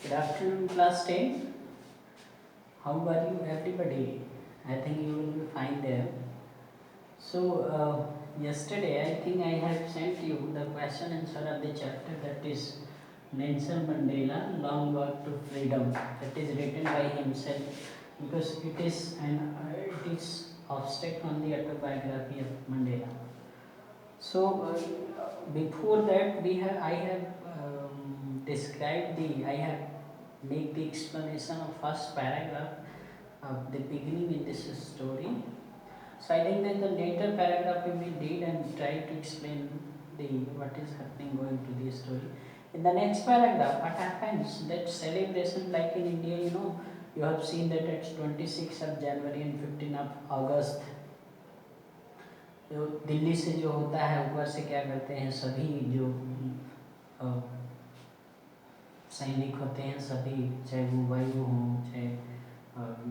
Good afternoon, class 10. How are you, everybody? I think you will be fine there. So, yesterday I think I had sent you the question answer of the chapter that is Nelson Mandela, Long Walk to Freedom. That is written by himself because it is abstract on the autobiography of Mandela. So, before that I have I have make the explanation of first paragraph of the beginning in this story. So I think that the later paragraph we will read and try to explain the what is happening going to the story. In the next paragraph, what happens that celebration like in India, you have seen that it's 26th of January and 15th of August. जो दिल्ली से जो होता है ऊपर से क्या करते हैं सभी जो सैनिक होते हैं सभी, चाहे वो वायु हों चाहे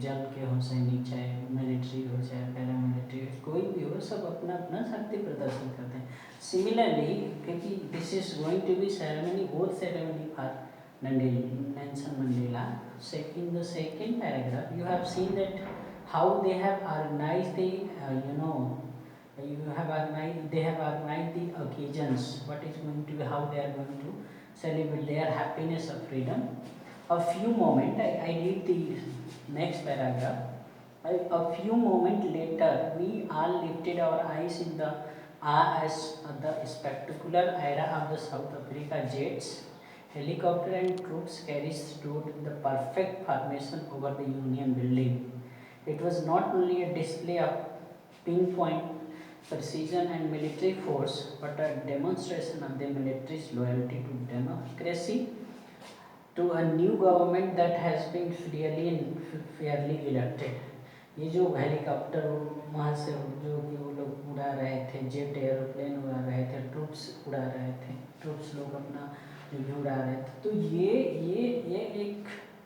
जल के हों सैनिक, चाहे मिलिट्री हो चाहे पैरामिलिट्री, कोई भी हो, सब अपना अपना शक्ति प्रदर्शन करते हैं. सिमिलरली, क्योंकि this is going to be ceremony, both ceremony for Nelson Mandela. In the second paragraph, you have seen that how they have organized the, they have organized the occasions. What is going to be, how they are going to celebrate their happiness of freedom. A few moments, I read the next paragraph. A few moments later, we all lifted our eyes in the as the spectacular era of the South Africa jets, helicopter and troops carried stood the perfect formation over the Union building. It was not only a display of pinpoint precision and military force, but a demonstration of the military's loyalty to democracy, to a new government that has been fairly elected. ये जो helicopter वहाँ से जो कि वो लोग उड़ा रहे थे, जेट एरोप्लेन उड़ा रहे थे, ट्रूप्स लोग अपना जो भी उड़ा रहे थे, तो ये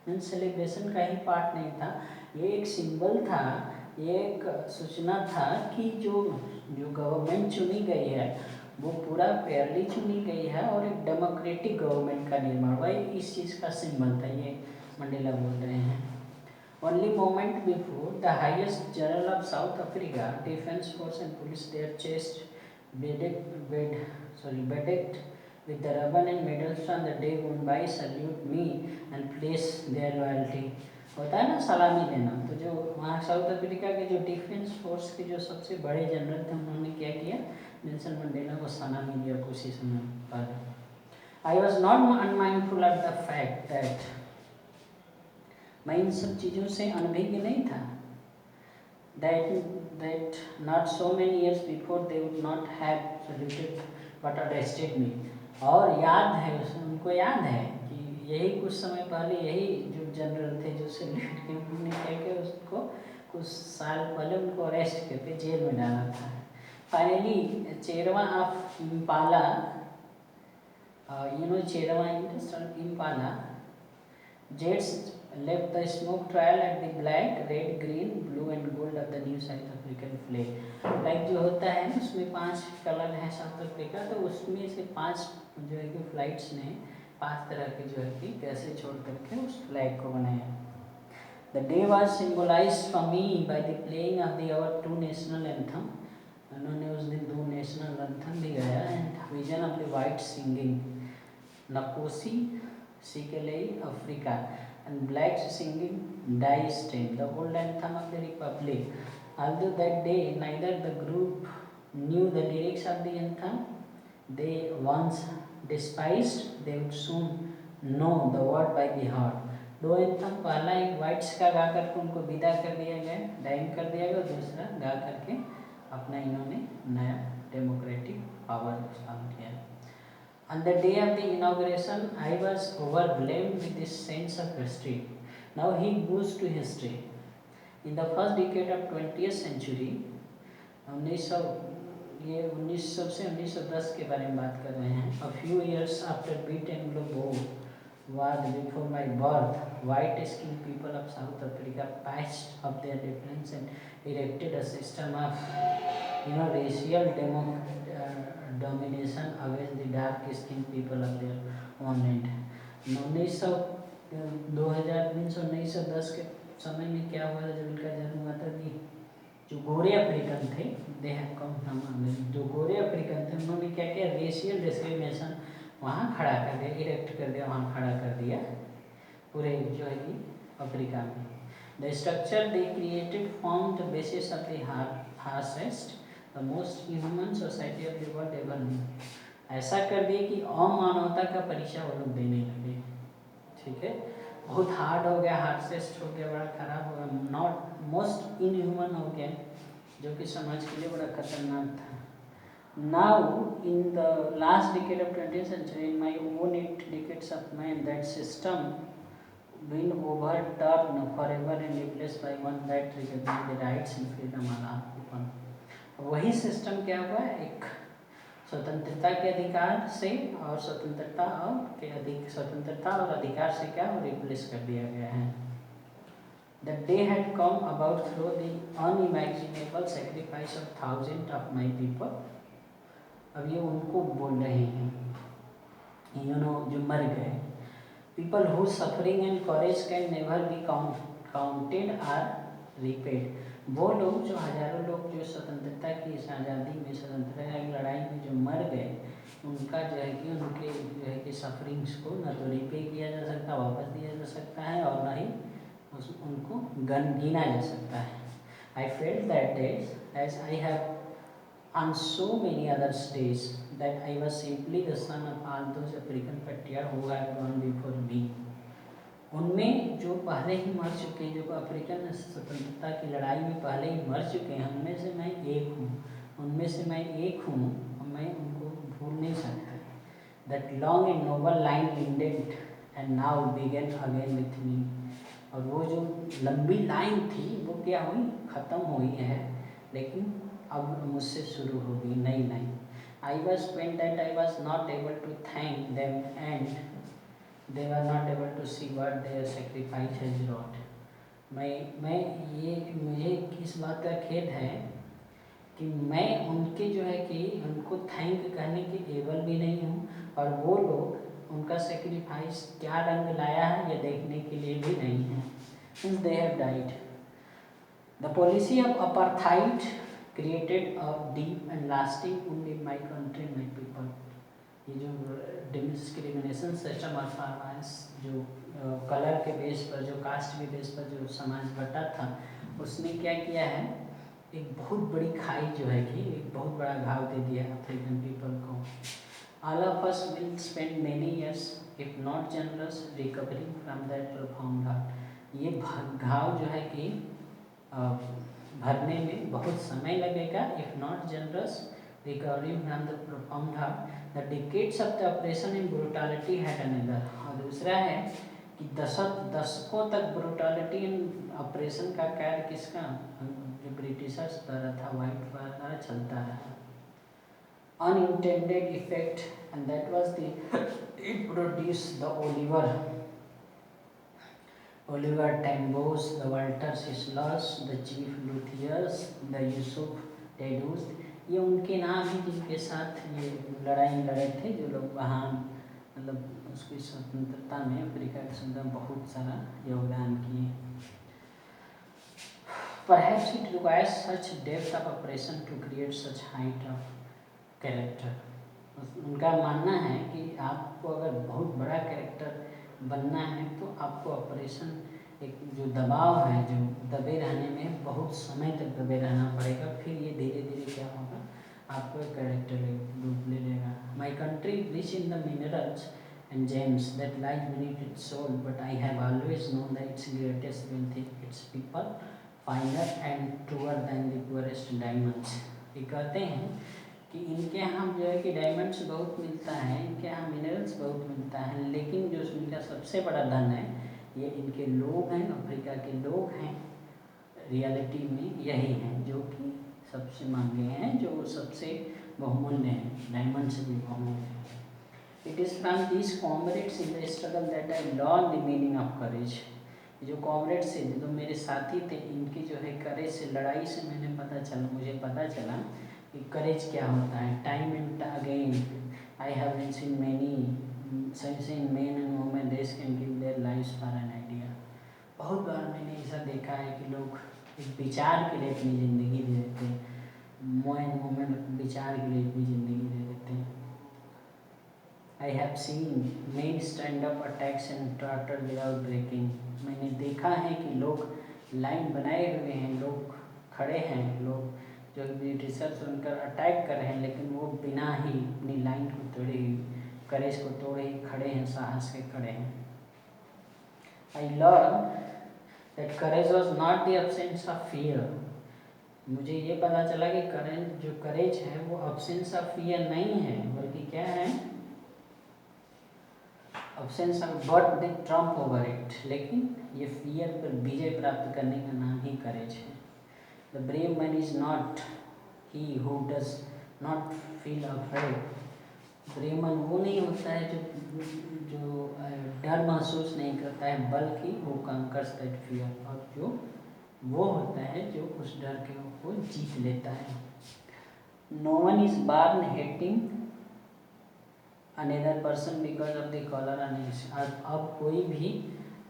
एक सेलिब्रेशन का ही पार्ट नहीं था, ये एक सिंबल था, ये एक सूचना था कि जो गवर्नमेंट चुनी गई है वो पूरा फेयरली चुनी गई है और एक डेमोक्रेटिक गवर्नमेंट का निर्माण हुआ, इस चीज़ का सिंबल था, ये मंडेला बोल रहे हैं. Only moment before, the highest general of South Africa, Defence Force and Police, their chest bedecked with the ribbon and medals on the day gone by, salute me and place their loyalty. होता है ना सलामी देना, तो जो वहाँ south Africa के जो डिफेंस फोर्स के जो सबसे बड़े जनरल थे उन्होंने क्या किया, नेल्सन मंडेला को सलामी दिया खुशी समय पर. I was not unmindful of the fact that मैं इन सब चीज़ों से अनभिज्ञ नहीं था. That not so many years before they would not have saluted but arrested me. और याद है, उनको याद है कि यही कुछ समय पहले यही जो जनरल थे जो सल्यूट के उन्होंने क्या किया, उसको कुछ साल पहले उनको अरेस्ट करके जेल में डाला था. फाइनली चेरवा ऑफ इम्पाला, चेरवा impala jets left the smoke trail at the black, red, green, blue and gold of the new South African flag. Like जो होता है उसमें 5 कलर है साउथ अफ्रीका, तो उसमें से 5 जो है कि फ्लाइट्स ने 5 तरह के जो है कि कैसे छोड़ करके उस फ्लैग को बनाया. The day was symbolized for me by the playing of our 2 national anthem. उन्होंने उस दिन 2 नेशनल एंथम भी गाया and vision of the white singing Nkosi Sikelei Africa and blacks singing Die Stem, the old anthem of the Republic. Although that day neither the group knew the lyrics of the anthem they once despised, they would soon know the word by the heart. 2 anthem, पहला एक whites का गा करके उनको विदा कर दिया गया, डाइम कर दिया गया, दूसरा गा करके अपना इन्होंने नया डेमोक्रेटिक पावर स्थापित किया. On the day of the inauguration, I was overwhelmed with this sense of history. Now he goes to history. In the first decade of 20th century, 1900 से 1910 के बारे में बात कर रहे हैं. A few years after Beat Anglo-Boer war before my birth, white-skinned people of South Africa patched up their difference and erected a system of, racial domination against the dark-skinned people of their own land. 1900 1910 के समय में क्या हुआ था जब इनका जन्म हुआ था कि जो गोरे अफ्रीकन थे, दे हैव कम फ्रॉम, जो गोरे अफ्रीकन थे उन्होंने क्या किया, रेशियल डिस्क्रिमिनेशन वहाँ खड़ा कर दिया, इरेक्ट कर दिया, वहाँ खड़ा कर दिया पूरे जो है कि अफ्रीका में। The structure they created form the basis of the harshest the most inhuman society of the world ever new. ऐसा कर दिए कि अमानवता का परिचय वो लोग देने लगे। ठीक है, बहुत हार्ड हो गया, हार्शेस्ट हो गया, बड़ा खराब हो गया, नॉट मोस्ट इनह्यूमन हो गया, जो कि समाज के लिए बड़ा खतरनाक था। Now, in the last decade of 20th century, in my own 8 decades of mine, that system been overturned forever and replaced by one that recognize the rights and freedom of all people. वही system क्या हुआ, एक स्वतंत्रता के अधिकार से और स्वतंत्रता और अधिकार से क्या रिप्लेस कर दिया गया है। The day had come about through the unimaginable sacrifice of thousands of my people. अब ये उनको बोल रहे हैं, जो मर गए। People whose suffering and courage can never be counted or repaid. वो लोग जो हजारों लोग जो स्वतंत्रता की इस आज़ादी में, स्वतंत्रता की लड़ाई में जो मर गए, उनका जो है कि उनके जो है कि सफरिंग्स को न तो रिपे किया जा सकता, वापस दिया जा सकता है, और न ही उनको गिना जा सकता है। I felt that days as I have on so many other days that I was simply the son of all those African patriots who had gone before me. उनमें जो पहले ही मर चुके, जो अफ्रीकन स्वतंत्रता की लड़ाई में पहले ही मर चुके हैं, उनमें से मैं एक हूँ, और मैं उनको भूल नहीं सकता। That long and noble line ended and now began again with me. और वो जो लंबी लाइन थी वो क्या हुई, ख़त्म हुई है, लेकिन अब मुझसे शुरू हो गई नई line. I was pained that I was not able to thank them and they were not able to see what their sacrifice has wrought. मुझे इस बात का खेद है कि मैं उनके जो है कि उनको थैंक करने के एबल भी नहीं हूँ, और वो लोग उनका सेक्रीफाइस क्या रंग लाया है ये देखने के लिए भी नहीं है। Since they have died, the policy of apartheid created a deep and lasting wound in my country and my people. ये जो डिस्क्रिमिनेशन सिस्टम और फार्मास जो कलर के बेस पर, जो कास्ट के बेस पर जो समाज बटा था, उसने क्या किया है, एक बहुत बड़ी खाई जो है कि एक बहुत बड़ा घाव दे दिया अफ्रीकन पीपल को। All of us will spend many years, if not generous, recovering from that profound hurt. ये घाव जो है कि भरने में बहुत समय लगेगा, if not generous, recovering from the profound hurt. The decades of the oppression and brutality had another. और दूसरा है कि दशकों तक ब्रूटलिटी एंड ऑपरेशन का कार्य किसका, जो ब्रिटिशर्स द्वारा था, वाइट द्वारा चलता रहा। Unintended effect, and that was it produced the Oliver Tambos, the Walter Sislers, the Chief Luthiers, the Yusuf Tedus, ये उनके नाम हैं जिनके साथ ये लड़ाई लड़े थे, जो लोग वहाँ मतलब उसकी स्वतंत्रता में, अफ्रीका की स्वतंत्रता में बहुत सारा योगदान किए। Perhaps it requires such depth of operation to create such height of character. उनका मानना है कि आपको अगर बहुत बड़ा कैरेक्टर बनना है तो आपको ऑपरेशन, एक जो दबाव है, जो दबे रहने में बहुत समय तक दबे रहना पड़ेगा, फिर ये धीरे धीरे क्या होगा, आपको एक कैरेक्टर रूप ले लेगा। My country rich in the minerals and gems that lies beneath its soul, but I have always known that its greatest wealth is its people, finer and truer than the purest diamonds. ये कहते हैं कि इनके यहाँ जो है कि diamonds बहुत मिलता है, इनके यहाँ मिनरल्स बहुत मिलता है, लेकिन जो इनका सबसे बड़ा धन है ये इनके लोग हैं, अफ्रीका के लोग हैं, रियलिटी में यही हैं जो कि सबसे मांगे हैं, जो सबसे बहुमूल्य हैं, डायमंड से भी बहुमूल्य हैं। It is from these comrades in the struggle that I learned the meaning of courage. जो कॉमरेड्स थे, जो मेरे साथी थे, इनकी जो है करेज से, लड़ाई से मुझे पता चला कि करेज क्या होता है। Time and again I have seen many men and women, they can give their life lives for an idea. बहुत बार मैंने ऐसा देखा है कि लोग एक विचार के लिए अपनी ज़िंदगी दे देते हैं, मोमेंट विचार के लिए अपनी ज़िंदगी दे देते हैं। I have seen made stand up attacks and torture without breaking. मैंने देखा है कि लोग लाइन बनाए हुए हैं, लोग खड़े हैं, लोग जो ब्रिटिशर सुनकर अटैक कर रहे हैं, लेकिन वो बिना ही अपनी लाइन को तोड़े ही, करेज को तोड़े ही खड़े हैं, साहस के खड़े हैं। I learn that courage was not the absence of fear. मुझे ये पता चला कि करेज है वो एब्सेंस ऑफ फियर नहीं है, बल्कि क्या है, absence of but the Trump over it. लेकिन ये फियर पर विजय प्राप्त करने का नाम ही करेज है। The brave man is not he who does not feel afraid. Brave man वो नहीं होता है जो डर महसूस नहीं करता है, बल्कि वो कंकर्स दैट फियर, और जो वो होता है जो उस डर को जीत लेता है। No one is born hating another person because of the colour on his. अब कोई भी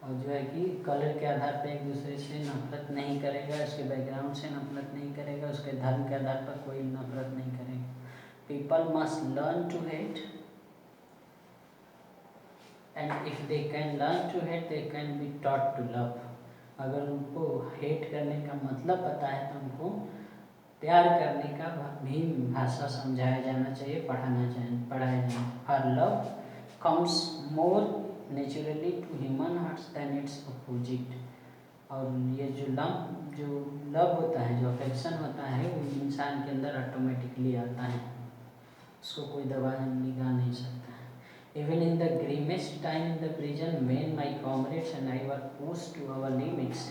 जो है कि कलर के आधार पर एक दूसरे से नफरत नहीं करेगा, उसके बैकग्राउंड से नफरत नहीं करेगा, उसके धर्म के आधार पर कोई नफरत नहीं करेगा। People must learn to hate, and if they can learn to hate they can be taught to love. अगर उनको हेट करने का मतलब पता है तो उनको प्यार करने का भी भाषा समझाया जाना चाहिए, पढ़ाया जाना। हर love comes more naturally to human hearts than its opposite. और ये जो लव होता है, जो अफेक्शन होता है, वो इंसान के अंदर ऑटोमेटिकली आता है, उसको कोई दबा निकाल नहीं सकता है। Even in the grimmest time in the prison, when my comrades and I were pushed to our limits,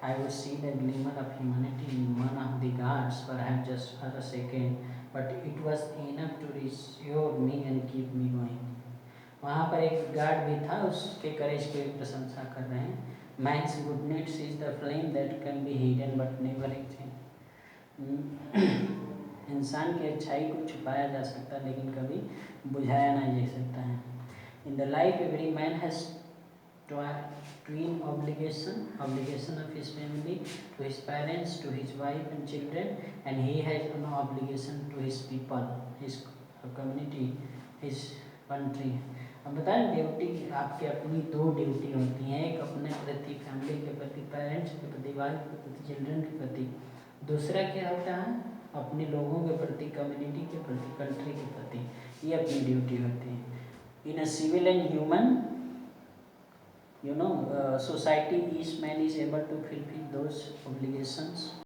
I would see the glimmer of humanity in one of the guards, perhaps just for a second, but it was enough to reassure me and keep me going. वहाँ पर एक guard भी था, उसके करेज की प्रशंसा कर रहे हैं। Man's goodness is the flame that can be hidden but never extinguished। इंसान की अच्छाई को छुपाया जा सकता है, लेकिन कभी बुझाया नहीं जा सकता है। In the life, every man has twin obligation of his family, to his parents, to his wife and children, and he has an obligation to his people, his community, his country। अब बताएं, duty आपकी अपनी दो duty होती हैं, एक अपने प्रति फैमिली के प्रति, पेरेंट्स के प्रति, वाइफ के प्रति, चिल्ड्रन के प्रति। दूसरा क्या होता है, अपने लोगों के प्रति, कम्युनिटी के प्रति, कंट्री के प्रति। ये अपनी ड्यूटी होती है। In a civil and human, society, each man is able to fulfill those obligations